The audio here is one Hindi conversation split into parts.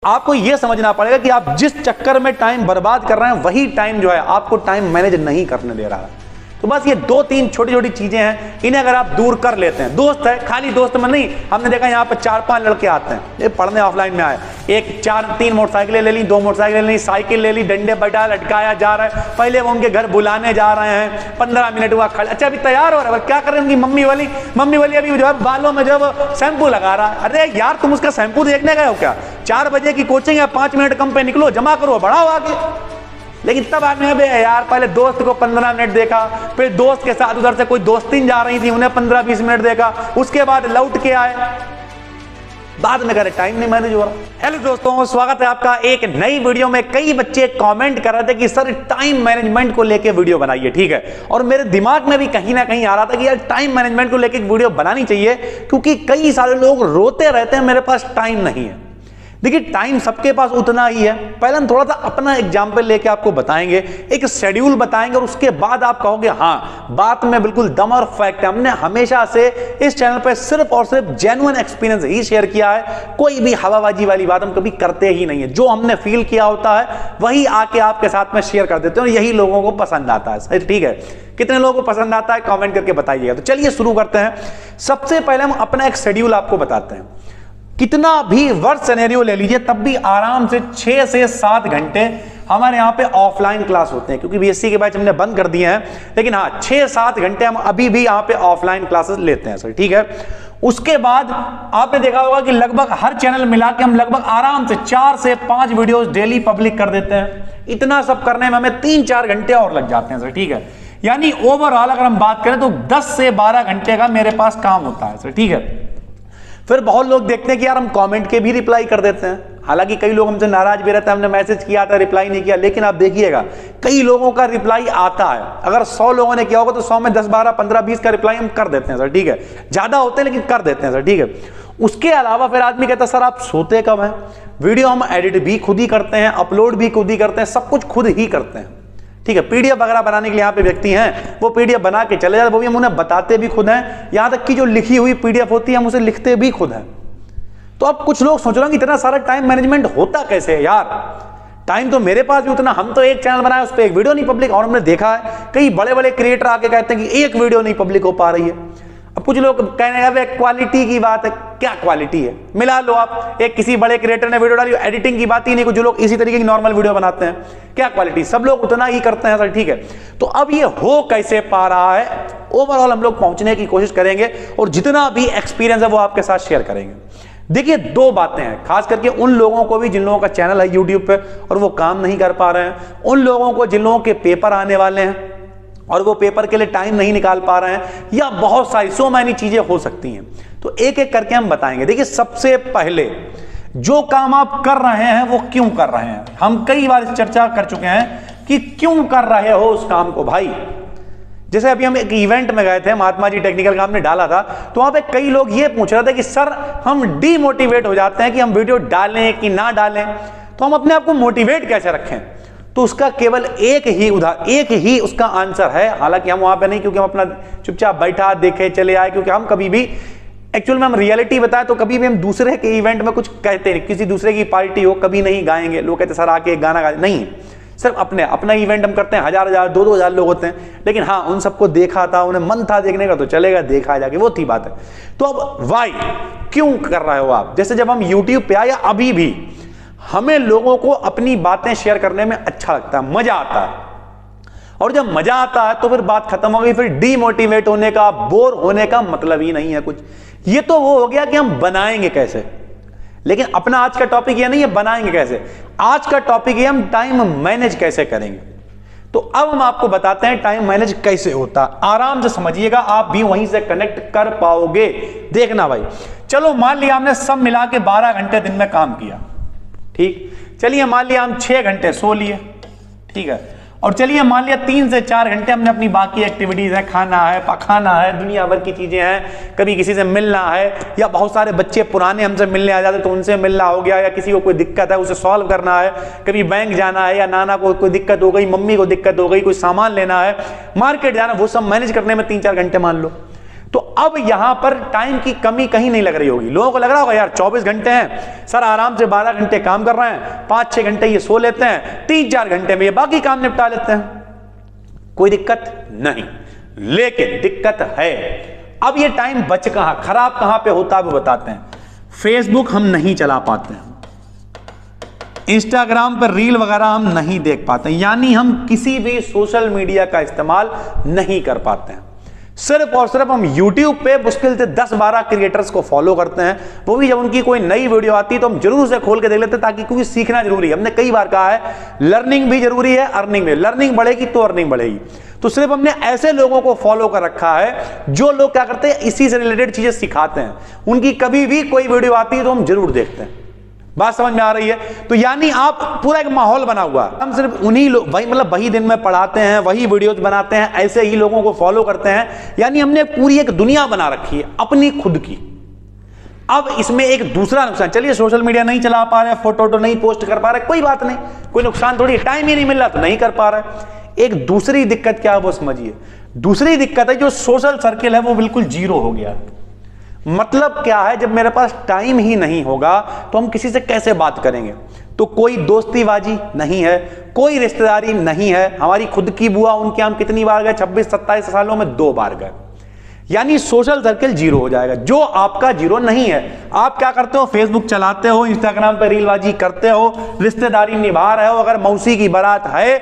आपको यह समझना पड़ेगा कि आप जिस चक्कर में टाइम बर्बाद कर रहे हैं वही टाइम जो है आपको टाइम मैनेज नहीं करने दे रहा है। तो बस ये 2-3 छोटी छोटी चीजें हैं, इन्हें अगर आप दूर कर लेते हैं। दोस्त है, खाली दोस्त में नहीं, हमने देखा यहाँ पे 4-5 लड़के आते हैं, ये पढ़ने ऑफलाइन में आए, 3 मोटरसाइकिलें ले ली, 2 मोटरसाइकिलें ले ली, साइकिल ले ली, डंडे बैठा लटकाया जा रहा है। पहले वो उनके घर बुलाने जा रहे हैं, 15 मिनट हुआ खड़े, अच्छा अभी तैयार हो रहा है, क्या कर रहे हैं? उनकी मम्मी वाली अभी जो है बालों में जो है शैम्पू लगा रहा है। अरे यार तुम उसका शैम्पू देखने गए हो क्या? 4 बजे की कोचिंग है, 5 मिनट कम पे निकलो, जमा करो, बढ़ाओ आगे। लेकिन तब आदमी है यार, पहले दोस्त को 15 मिनट देखा, फिर दोस्त के साथ उधर से कोई दोस्तीन जा रही थी, उन्हें 15-20 मिनट देखा, उसके बाद लौट के आए, बाद में करे टाइम नहीं मैनेज हो रहा। हेलो दोस्तों, स्वागत है आपका एक नई वीडियो में। कई बच्चे कमेंट कर रहे थे कि सर टाइम मैनेजमेंट को लेके वीडियो बनाइए, ठीक है। और मेरे दिमाग में भी कहीं ना कहीं आ रहा था कि यार टाइम मैनेजमेंट को लेके वीडियो बनानी चाहिए, क्योंकि कई सारे लोग रोते रहते हैं मेरे पास टाइम नहीं है। देखिए टाइम सबके पास उतना ही है। पहले हम थोड़ा सा अपना एग्जाम्पल लेके आपको बताएंगे, एक शेड्यूल बताएंगे, और उसके बाद आप कहोगे हाँ बात में बिल्कुल दम और फैक्ट है। हमने हमेशा से इस चैनल पे सिर्फ और सिर्फ जेन्युइन एक्सपीरियंस ही शेयर किया है, कोई भी हवाबाजी वाली बात हम कभी करते ही नहीं है। जो हमने फील किया होता है वही आके आपके साथ में शेयर कर देते हैं, और यही लोगों को पसंद आता है, ठीक है। कितने लोगों को पसंद आता है कमेंट करके बताइएगा। तो चलिए शुरू करते हैं। सबसे पहले हम अपना एक शेड्यूल आपको बताते हैं। कितना भी वर्स्ट सिनेरियो ले लीजिए, तब भी आराम से 6 से 7 घंटे हमारे यहाँ पे ऑफलाइन क्लास होते हैं, क्योंकि बीएससी के बैच हमने बंद कर दिए हैं। लेकिन हाँ 6-7 घंटे हम अभी भी यहाँ पे ऑफलाइन क्लासेस लेते हैं सर, ठीक है। उसके बाद आपने देखा होगा कि लगभग हर चैनल मिला के हम लगभग आराम से 4 से 5 वीडियोस डेली पब्लिक कर देते हैं। इतना सब करने में हमें 3-4 घंटे और लग जाते हैं सर, ठीक है। यानी ओवरऑल अगर हम बात करें तो 10 से 12 घंटे का मेरे पास काम होता है सर, ठीक है। फिर बहुत लोग देखते हैं कि यार हम कमेंट के भी रिप्लाई कर देते हैं, हालांकि कई लोग हमसे नाराज भी रहते हैं, हमने मैसेज किया था रिप्लाई नहीं किया। लेकिन आप देखिएगा कई लोगों का रिप्लाई आता है। अगर 100 लोगों ने किया होगा तो 100 में 10, 12, 15, 20 का रिप्लाई हम कर देते हैं सर, ठीक है। ज्यादा होते हैं लेकिन कर देते हैं सर, ठीक है। उसके अलावा फिर आदमी कहता है सर आप सोते कब हैं? वीडियो हम एडिट भी खुद ही करते हैं, अपलोड भी खुद ही करते हैं, सब कुछ खुद ही करते हैं, ठीक है। पीडीएफ वगैरह बनाने के लिए यहाँ पे व्यक्ति हैं, वो पीडीएफ बना के चले जाते, वो भी हम उन्हें बताते भी खुद हैं। यहां तक कि जो लिखी हुई पीडीएफ होती है हम उसे लिखते भी खुद हैं। तो अब कुछ लोग सोच रहे हैं कि इतना सारा टाइम मैनेजमेंट होता कैसे है यार? टाइम तो मेरे पास भी उतना, हम तो एक चैनल बनाया उस पर एक वीडियो नहीं पब्लिक। और हमने देखा है कई बड़े बड़े क्रिएटर आके कहते हैं कि एक वीडियो नहीं पब्लिक हो पा रही है। अब कुछ लोग कहने लगे क्वालिटी की बात है, क्या क्वालिटी है? मिला लो आप, एक किसी बड़े क्रिएटर ने वीडियो डाली, एडिटिंग की बात ही नहीं, कुछ जो लोग इसी तरीके की नॉर्मल वीडियो बनाते हैं, क्या क्वालिटी? सब लोग उतना ही करते हैं सर, ठीक है। तो अब ये हो कैसे पा रहा है, ओवरऑल हम लोग पहुंचने की कोशिश करेंगे, और जितना भी एक्सपीरियंस है वो आपके साथ शेयर करेंगे। देखिए 2 बातें हैं, खास करके उन लोगों को भी जिन लोगों का चैनल है यूट्यूब पे और वो काम नहीं कर पा रहे हैं, उन लोगों को जिन लोगों के पेपर आने वाले हैं और वो पेपर के लिए टाइम नहीं निकाल पा रहे हैं, या बहुत सारी सो मैनी चीजें हो सकती हैं। तो एक एक करके हम बताएंगे। देखिए सबसे पहले जो काम आप कर रहे हैं वो क्यों कर रहे हैं। हम कई बार इस चर्चा कर चुके हैं कि क्यों कर रहे हो उस काम को भाई। जैसे अभी हम एक इवेंट में गए थे, महात्मा जी टेक्निकल का हमने डाला था, तो वहां पे कई लोग ये पूछ रहे थे कि सर हम डीमोटिवेट हो जाते हैं कि हम वीडियो डालें कि ना डालें, तो हम अपने आप को मोटिवेट कैसे रखें। तो उसका केवल एक ही उसका आंसर है। हालांकि हम वहां पे नहीं, क्योंकि हम अपना चुपचाप बैठा देखे चले आए, क्योंकि हम कभी भी एक्चुअल में हम रियलिटी बताएं तो कभी भी हम दूसरे के इवेंट में कुछ कहते नहीं, किसी दूसरे की पार्टी हो कभी नहीं गाएंगे। लोग कहते सर आके गाना गा, नहीं, सिर्फ अपना इवेंट हम करते हैं। 1000-1000, 2000 लोग होते हैं, लेकिन हाँ उन सबको देखा था, उन्हें मन था देखने का, तो चलेगा, देखा जाके, वो थी बात है। तो अब वाई, क्यों कर रहे हो आप? जैसे जब हम यूट्यूब पे आए या अभी भी, हमें लोगों को अपनी बातें शेयर करने में अच्छा लगता है, मजा आता है। और जब मजा आता है तो फिर बात खत्म हो गई। फिर डीमोटिवेट होने का, बोर होने का मतलब ही नहीं है कुछ। ये तो वो हो गया कि हम बनाएंगे कैसे, लेकिन अपना आज का टॉपिक ये नहीं है बनाएंगे कैसे। आज का टॉपिक है हम टाइम मैनेज कैसे करेंगे। तो अब हम आपको बताते हैं टाइम मैनेज कैसे होता है। आराम से समझिएगा, आप भी वहीं से कनेक्ट कर पाओगे। देखना भाई, चलो मान लिया हमने सब मिला के 12 घंटे दिन में काम किया, ठीक। चलिए मान लिया हम 6 घंटे सो लिए, ठीक है। और चलिए मान लिया 3 से 4 घंटे हमने अपनी बाकी एक्टिविटीज है, खाना है, पकाना है, दुनिया भर की चीजें हैं, कभी किसी से मिलना है, या बहुत सारे बच्चे पुराने हमसे मिलने आ जाते तो उनसे मिलना हो गया, या किसी को कोई दिक्कत है उसे सॉल्व करना है, कभी बैंक जाना है, या नाना को कोई दिक्कत हो गई, मम्मी को दिक्कत हो गई, कोई सामान लेना है, मार्केट जाना, वो सब मैनेज करने में 3-4 घंटे मान लो। तो अब यहां पर टाइम की कमी कहीं नहीं लग रही होगी। लोगों को लग रहा होगा यार 24 घंटे हैं सर, आराम से 12 घंटे काम कर रहे हैं, 5-6 घंटे ये सो लेते हैं, 3-4 घंटे में ये बाकी काम निपटा लेते हैं, कोई दिक्कत नहीं। लेकिन दिक्कत है अब ये टाइम बच कहां, खराब कहां पे होता है वो बताते हैं। फेसबुक हम नहीं चला पाते हैं, इंस्टाग्राम पर रील वगैरह हम नहीं देख पाते हैं, यानी हम किसी भी सोशल मीडिया का इस्तेमाल नहीं कर पाते हैं। सिर्फ और सिर्फ हम YouTube पे मुश्किल से 10-12 क्रिएटर्स को फॉलो करते हैं, वो भी जब उनकी कोई नई वीडियो आती है तो हम जरूर उसे खोल के देख लेते हैं, ताकि क्योंकि सीखना जरूरी है। हमने कई बार कहा है लर्निंग भी जरूरी है, अर्निंग भी। लर्निंग बढ़ेगी तो अर्निंग बढ़ेगी। तो सिर्फ हमने ऐसे लोगों को फॉलो कर रखा है जो लोग क्या करते हैं, इसी से रिलेटेड चीजें सिखाते हैं। उनकी कभी भी कोई वीडियो आती है तो हम जरूर देखते हैं। बात समझ में आ रही है? तो यानी आप पूरा एक माहौल बना हुआ, हम सिर्फ उन्हीं लोग वही मतलब वही दिन में पढ़ाते हैं, वही वीडियोस बनाते हैं, ऐसे ही लोगों को फॉलो करते हैं, यानी हमने पूरी एक दुनिया बना रखी है अपनी खुद की। अब इसमें एक दूसरा नुकसान, चलिए सोशल मीडिया नहीं चला पा रहे, फोटो नहीं पोस्ट कर पा रहे, कोई बात नहीं, कोई नुकसान थोड़ी, टाइम ही नहीं मिल रहा तो नहीं कर पा रहे। एक दूसरी दिक्कत क्या है वो समझिए। दूसरी दिक्कत है जो सोशल सर्किल है वो बिल्कुल जीरो हो गया। मतलब क्या है, जब मेरे पास टाइम ही नहीं होगा तो हम किसी से कैसे बात करेंगे? तो कोई दोस्तीबाजी नहीं है, कोई रिश्तेदारी नहीं है। हमारी खुद की बुआ, उनके हम कितनी बार गए? 26-27 सालों में 2 बार गए। यानी सोशल सर्किल जीरो हो जाएगा, जो आपका जीरो नहीं है। आप क्या करते हो? फेसबुक चलाते हो, इंस्टाग्राम पे रीलबाजी करते हो, रिश्तेदारी निभा रहे हो। अगर मौसी की बारात है,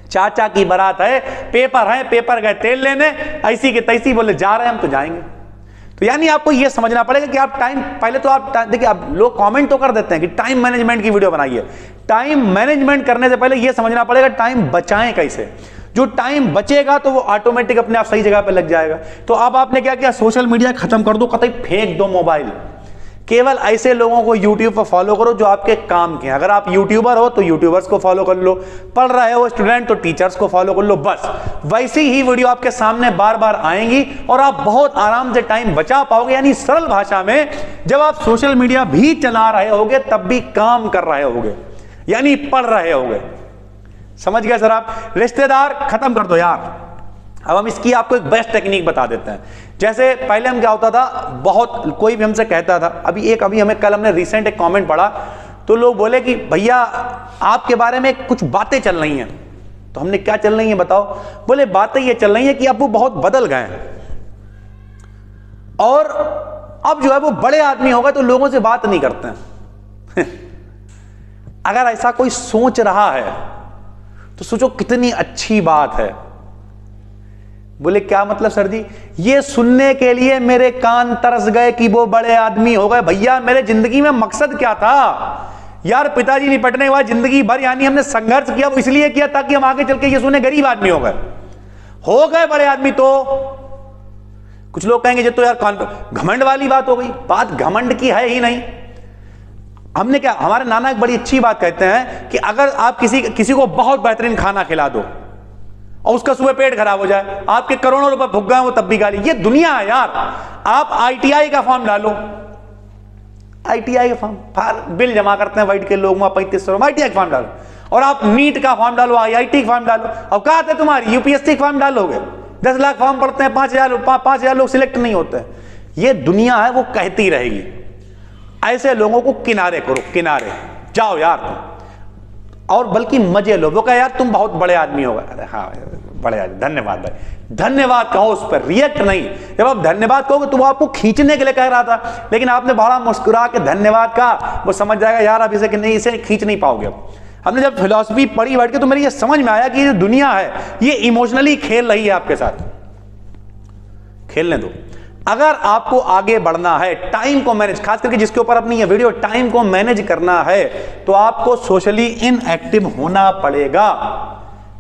चाचा की बारात है, पेपर गए तेल लेने, ऐसी के तैसी बोले जा रहे हैं हम तो जाएंगे। तो यानी आपको यह समझना पड़ेगा कि आप टाइम, पहले तो आप देखिए, आप लोग कमेंट तो कर देते हैं कि टाइम मैनेजमेंट की वीडियो बनाइए। टाइम मैनेजमेंट करने से पहले यह समझना पड़ेगा टाइम बचाएं कैसे। जो टाइम बचेगा तो वो ऑटोमेटिक अपने आप सही जगह पे लग जाएगा। तो अब आपने क्या किया? सोशल मीडिया खत्म कर दो, कतई फेंक दो मोबाइल। केवल ऐसे लोगों को यूट्यूब पर फॉलो करो जो आपके काम के हैं। अगर आप यूट्यूबर हो तो यूट्यूबर्स को फॉलो कर लो, पढ़ रहे हो स्टूडेंट तो टीचर्स को फॉलो कर लो। बस वैसी ही वीडियो आपके सामने बार बार आएंगी और आप बहुत आराम से टाइम बचा पाओगे। यानी सरल भाषा में, जब आप सोशल मीडिया भी चला रहे होगे तब भी काम कर रहे होगे, यानी पढ़ रहे होगे। समझ गए सर आप? रिश्तेदार खत्म कर दो यार। अब हम इसकी आपको एक बेस्ट टेक्निक बता देते हैं। जैसे पहले हम क्या होता था, बहुत कोई भी हमसे कहता था, अभी हमें कल हमने रिसेंट एक कमेंट पढ़ा तो लोग बोले कि भैया आपके बारे में कुछ बातें चल रही हैं। तो हमने क्या चल रही हैं बताओ? बोले बातें ये चल रही हैं कि अब वो बहुत बदल गए हैं और अब जो है वो बड़े आदमी हो गए तो लोगों से बात नहीं करते हैं। अगर ऐसा कोई सोच रहा है तो सोचो कितनी अच्छी बात है। बोले क्या मतलब सर जी? ये सुनने के लिए मेरे कान तरस गए कि वो बड़े आदमी हो गए। भैया मेरे जिंदगी में मकसद क्या था यार? पिताजी निपटने के बाद जिंदगी भर यानी हमने संघर्ष किया, वो इसलिए किया ताकि हम आगे चल के ये सुने गरीब आदमी हो गए बड़े आदमी। तो कुछ लोग कहेंगे ये तो यार घमंड वाली बात हो गई। बात घमंड की है ही नहीं। हमने क्या, हमारे नाना एक बड़ी अच्छी बात कहते हैं कि अगर आप किसी को बहुत बेहतरीन खाना खिला दो और उसका सुबह पेट खराब हो जाए, आपके करोड़ों रुपए भुग गए वो तब भी गाली। ये दुनिया है यार। आप ITI का फॉर्म डालो, ITI का फॉर्म बिल जमा करते हैं वाइट के लोग, 3500 ITI का फॉर्म डालो। और आप नीट का फॉर्म डालो, IIT का फॉर्म डालो। अब कहा था तुम्हारी UPSC का फॉर्म डालोगे, 10 लाख फॉर्म पढ़ते हैं, 5,000 लोग सिलेक्ट नहीं होते। ये दुनिया है, वो कहती रहेगी। ऐसे लोगों को किनारे करो, किनारे जाओ यार तुम, और बल्कि मजे लो। वो कहे यार तुम बहुत बड़े आदमी हो गए। अरे हाँ बड़े आदमी, धन्यवाद भाई, धन्यवाद कहो, उस पर रिएक्ट नहीं। जब आप धन्यवाद कहोगे तो वो आपको खींचने के लिए कह रहा था, लेकिन आपने बड़ा मुस्कुरा के धन्यवाद कहा, वो समझ जाएगा यार आप इसे खींच नहीं पाओगे। हमने जब फिलॉसफी पढ़ी बैठ के तो मेरे ये समझ में आया कि ये दुनिया है ये इमोशनली खेल रही है आपके साथ। खेलने दो। अगर आपको आगे बढ़ना है, टाइम को मैनेज, खास करके जिसके ऊपर अपनी ये वीडियो, टाइम को मैनेज करना है, तो आपको सोशली इनएक्टिव होना पड़ेगा।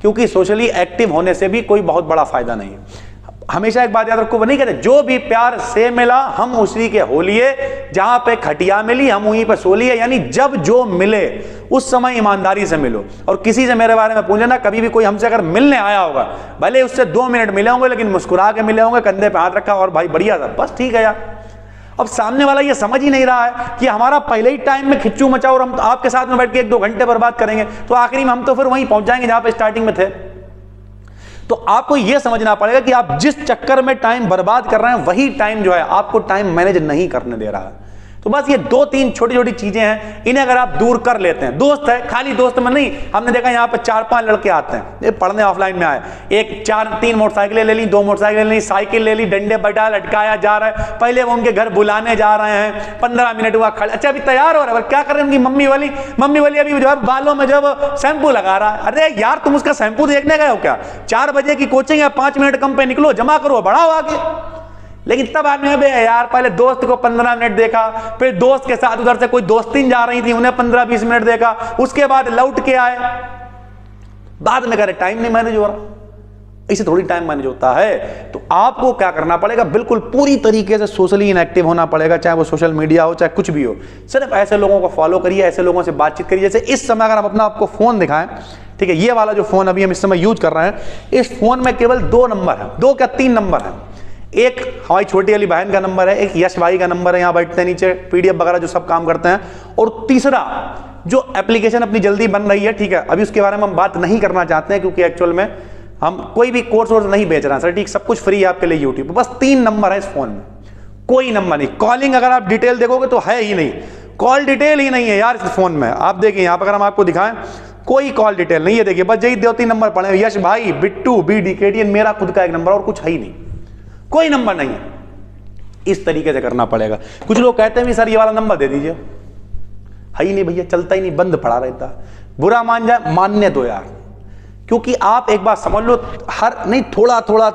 क्योंकि सोशली एक्टिव होने से भी कोई बहुत बड़ा फायदा नहीं है। हमेशा एक बात याद रखो, वो नहीं कहते जो भी प्यार से मिला हम उसी के हो लिए, जहां पे खटिया मिली हम वहीं पे सो लिए। यानी जब जो मिले उस समय ईमानदारी से मिलो। और किसी से मेरे बारे में पूछ लेना, कभी भी कोई हमसे अगर मिलने आया होगा, भले उससे 2 मिनट मिले होंगे लेकिन मुस्कुरा के मिले होंगे, कंधे पे हाथ रखा और भाई बढ़िया था, बस ठीक है यार। अब सामने वाला ये समझ ही नहीं रहा है कि हमारा पहले ही टाइम में खिच्चू मचा और हम तो आपके साथ में बैठ के 1-2 घंटे बर्बाद करेंगे, तो आखिरी में हम तो फिर वहीं पहुंच जाएंगे जहां पे स्टार्टिंग में थे। तो आपको यह समझना पड़ेगा कि आप जिस चक्कर में टाइम बर्बाद कर रहे हैं वही टाइम जो है आपको टाइम मैनेज नहीं करने दे रहा है। तो बस ये 2-3 छोटी छोटी चीजें हैं, इन्हें अगर आप दूर कर लेते हैं। दोस्त है, खाली दोस्त में नहीं, हमने देखा यहाँ पे 4-5 लड़के आते हैं, ये पढ़ने ऑफलाइन में आए, 3 मोटरसाइकिलें ले ली, 2 मोटरसाइकिलें ले ली, साइकिल ले ली, डंडे बैठा लटकाया जा रहा है, पहले वो उनके घर बुलाने जा रहे हैं, 15 मिनट हुआ खड़े, अच्छा अभी तैयार हो रहा है, क्या कर रहे हैं उनकी मम्मी वाली अभी जो है बालों में जो है शैम्पू लगा रहा है। अरे यार तुम उसका शैम्पू देखने गए हो क्या? 4 बजे की कोचिंग है, 5 मिनट कम पे निकलो, जमा करो, बढ़ाओ आगे। लेकिन तब आदमी है यार पहले दोस्त को 15 मिनट देखा, फिर दोस्त के साथ उधर से कोई दोस्तीन जा रही थी उन्हें 15-20 मिनट देखा, उसके बाद लौट के आए, बाद में कह रहे टाइम नहीं मैनेज हो रहा। इसे थोड़ी टाइम मैनेज होता है। तो आपको क्या करना पड़ेगा, बिल्कुल पूरी तरीके से सोशली इनएक्टिव होना पड़ेगा, चाहे वो सोशल मीडिया हो चाहे कुछ भी हो। सिर्फ ऐसे लोगों को फॉलो करिए, ऐसे लोगों से बातचीत करिए। जैसे इस समय अगर हम अपना आपको फोन दिखाएं, ठीक है, ये वाला जो फोन अभी हम इस समय यूज कर रहे हैं, इस फोन में केवल 2 नंबर है, 2 क्या 3 नंबर है। एक हमारी छोटी वाली बहन का नंबर है, एक यश भाई का नंबर है, यहाँ बैठते हैं नीचे, पीडीएफ वगैरह जो सब काम करते हैं, और तीसरा जो एप्लीकेशन अपनी जल्दी बन रही है, ठीक है, अभी उसके बारे में हम बात नहीं करना चाहते हैं क्योंकि एक्चुअल में हम कोई भी कोर्स वोर्स नहीं बेच रहे हैं सर, ठीक, सब कुछ फ्री है आपके लिए यूट्यूब पर। बस 3 नंबर है इस फोन में, कोई नंबर नहीं। कॉलिंग अगर आप डिटेल देखोगे तो है ही नहीं, कॉल डिटेल ही नहीं है यार इस फोन में। आप देखिए यहाँ पर अगर हम आपको दिखाएं, कोई कॉल डिटेल नहीं है, देखिए बस यही 2-3 नंबर पड़े, यश भाई, बिट्टू, BDKTN, मेरा खुद का एक नंबर, और कुछ है ही नहीं, कोई नंबर नहीं है। इस तरीके से करना पड़ेगा। कुछ लोग कहते हैं भी सर ये वाला नंबर दे दीजिए, है ही नहीं भैया, चलता ही नहीं, बंद पड़ा रहता। बुरा मान जाए, मानने दो यार, क्योंकि आप एक बात समझ लो, हर नहीं थोड़ा थोड़ा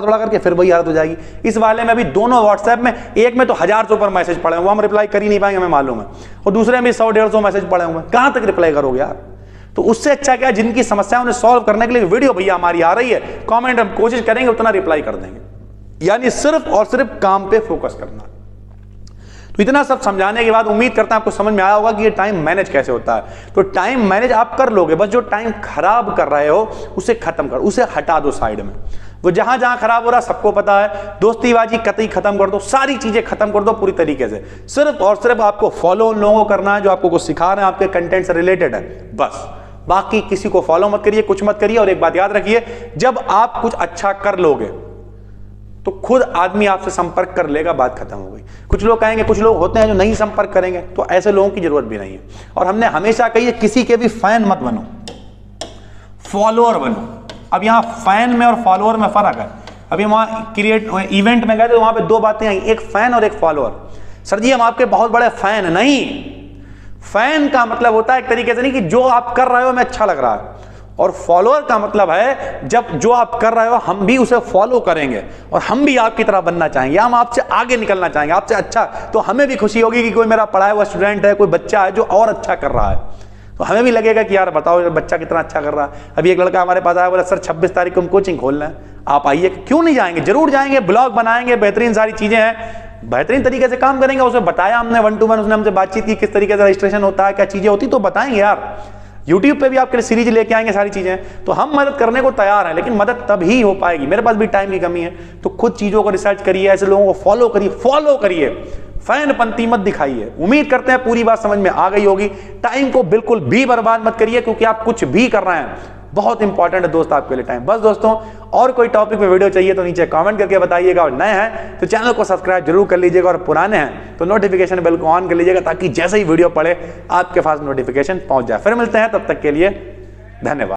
करके फिर वही हालत हो जाएगी। इस वाले में अभी दोनों व्हाट्सएप में, एक में तो 1000 से ऊपर मैसेज पड़े हुए, हम रिप्लाई कर ही नहीं पाएंगे, हमें मालूम है, और दूसरे में 100-150 मैसेज पड़े हुए, कहां तक रिप्लाई करोगे यार। तो उससे अच्छा क्या, जिनकी समस्या उन्हें सॉल्व करने के लिए वीडियो भैया हमारी आ रही है, कमेंट हम कोशिश करेंगे उतना रिप्लाई कर देंगे। यानी सिर्फ और सिर्फ काम पे फोकस करना। तो इतना सब समझाने के बाद उम्मीद करता हूं आपको समझ में आया होगा कि ये टाइम मैनेज कैसे होता है। तो टाइम मैनेज आप कर लोगे, बस जो टाइम खराब कर रहे हो उसे खत्म कर, उसे हटा दो साइड में। वो जहां जहां खराब हो रहा सबको पता है, दोस्तीबाजी कतई खत्म कर दो, सारी चीजें खत्म कर दो पूरी तरीके से। सिर्फ और सिर्फ आपको फॉलो उन लोगों को करना है जो आपको कुछ सिखा रहे हैं, आपके कंटेंट से रिलेटेड है, बस। बाकी किसी को फॉलो मत करिए, कुछ मत करिए। और एक बात याद रखिए, जब आप कुछ अच्छा कर लोगे तो खुद आदमी आपसे संपर्क कर लेगा, बात खत्म हो गई। कुछ लोग कहेंगे, कुछ लोग होते हैं जो नहीं संपर्क करेंगे, तो ऐसे लोगों की जरूरत भी नहीं है। और हमने हमेशा कही है, किसी के भी फैन मत बनो, फॉलोअर बनो। अब यहां फैन में और फॉलोअर में फर्क है। अभी वहां इवेंट में गए तो वहां पे 2 बातें आई, एक फैन और एक फॉलोअर। सर जी हम आपके बहुत बड़े फैन हैं, नहीं। फैन का मतलब होता है एक तरीके से नहीं कि जो आप कर रहे हो हमें अच्छा लग रहा है, और फॉलोअर का मतलब है जब जो आप कर रहे हो हम भी उसे फॉलो करेंगे और हम भी आपकी तरह बनना चाहेंगे, हम आपसे आगे निकलना चाहेंगे, आपसे अच्छा। तो हमें भी खुशी होगी कि कोई मेरा पढ़ाया हुआ स्टूडेंट है, कोई बच्चा है जो और अच्छा कर रहा है, तो हमें भी लगेगा कि यार बताओ बच्चा कितना अच्छा कर रहा है। अभी एक लड़का हमारे पास आया, बोला सर 26 तारीख को हम कोचिंग खोलना है, आप आइए। क्यों नहीं जाएंगे, जरूर जाएंगे, ब्लॉग बनाएंगे, बेहतरीन सारी चीजें हैं, बेहतरीन तरीके से काम करेंगे। उसे बताया हमने 1-to-1, उसने हमसे बातचीत की किस तरीके से रजिस्ट्रेशन होता है, क्या चीजें होती, तो बताएंगे यार। YouTube पे भी आपके लिए सीरीज लेके आएंगे, सारी चीजें। तो हम मदद करने को तैयार हैं, लेकिन मदद तभी हो पाएगी, मेरे पास भी टाइम की कमी है। तो खुद चीजों को रिसर्च करिए, ऐसे लोगों को फॉलो करिए, फैन पंती मत दिखाइए। उम्मीद करते हैं पूरी बात समझ में आ गई होगी। टाइम को बिल्कुल भी बर्बाद मत करिए, क्योंकि आप कुछ भी कर रहे हैं, बहुत इंपॉर्टेंट है दोस्त आपके लिए टाइम। बस दोस्तों, और कोई टॉपिक पे वीडियो चाहिए तो नीचे कमेंट करके बताइएगा, और नए हैं तो चैनल को सब्सक्राइब जरूर कर लीजिएगा, और पुराने हैं तो नोटिफिकेशन बेल को ऑन कर लीजिएगा, ताकि जैसे ही वीडियो पड़े आपके पास नोटिफिकेशन पहुंच जाए। फिर मिलते हैं, तब तक के लिए धन्यवाद।